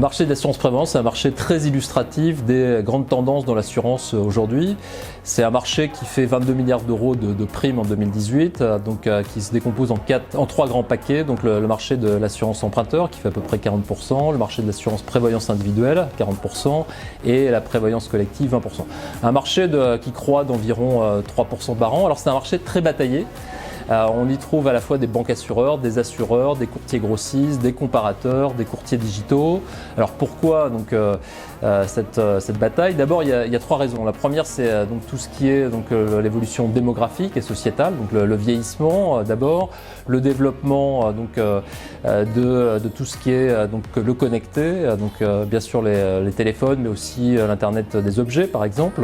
marché de l'assurance prévoyance, c'est un marché très illustratif des grandes tendances dans l'assurance aujourd'hui. C'est un marché qui fait 22 milliards d'euros de primes en 2018, qui se décompose en trois grands paquets. Donc le marché de l'assurance emprunteur qui fait à peu près 40%, le marché de l'assurance prévoyance individuelle 40% et la prévoyance collective 20%. Un marché qui croît d'environ 3% par an. Alors c'est un marché très bataillé. On y trouve à la fois des banques assureurs, des assureurs, des courtiers grossistes, des comparateurs, des courtiers digitaux. Alors pourquoi cette bataille? D'abord, il y a trois raisons. La première, c'est tout ce qui est l'évolution démographique et sociétale, donc le vieillissement d'abord, le développement de tout ce qui est le connecté, bien sûr les téléphones, mais aussi l'Internet des objets par exemple,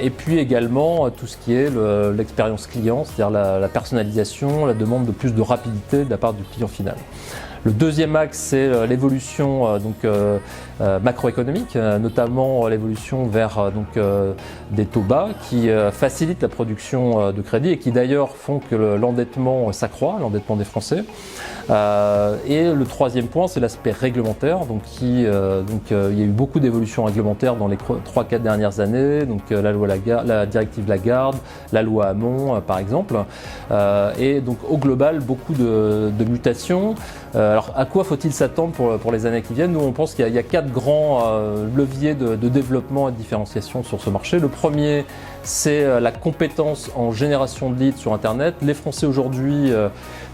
et puis également tout ce qui est l'expérience client, c'est-à-dire la personnalisation, la demande de plus de rapidité de la part du client final. Le deuxième axe, c'est l'évolution macroéconomique, notamment l'évolution vers des taux bas qui facilitent la production de crédit et qui d'ailleurs font que l'endettement s'accroît, l'endettement des Français. Et le troisième point, c'est l'aspect réglementaire. Il y a eu beaucoup d'évolutions réglementaires dans les 3-4 dernières années. La directive Lagarde, la loi Hamon, par exemple. Et donc au global, beaucoup de mutations. Alors à quoi faut-il s'attendre pour les années qui viennent? Nous, on pense qu'il y a 4 grands leviers de développement et de différenciation sur ce marché. Le premier, c'est la compétence en génération de leads sur Internet. Les Français aujourd'hui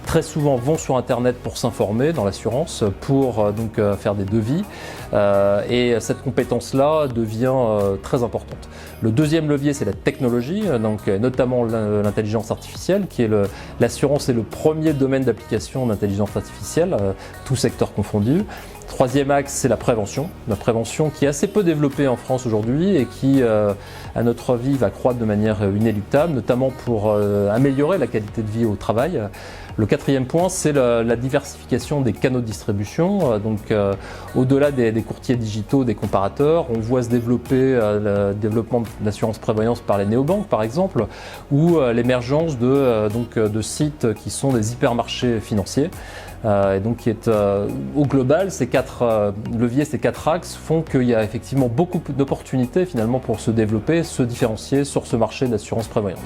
très souvent vont sur Internet pour s'informer dans l'assurance, pour faire des devis. Et cette compétence-là devient très importante. Le deuxième levier, c'est la technologie, notamment l'intelligence artificielle, qui est l'assurance est le premier domaine d'application d'intelligence artificielle, tout secteur confondu. Troisième axe, c'est la prévention qui est assez peu développée en France aujourd'hui et qui, à notre avis, va croître de manière inéluctable, notamment pour améliorer la qualité de vie au travail. Le quatrième point, c'est la diversification des canaux de distribution. Au-delà des courtiers digitaux, des comparateurs, on voit se développer le développement de l'assurance prévoyance par les néobanques, par exemple, ou l'émergence de sites qui sont des hypermarchés financiers. Au global, ces 4 leviers, ces 4 axes font qu'il y a effectivement beaucoup d'opportunités finalement pour se développer, se différencier sur ce marché d'assurance prévoyance.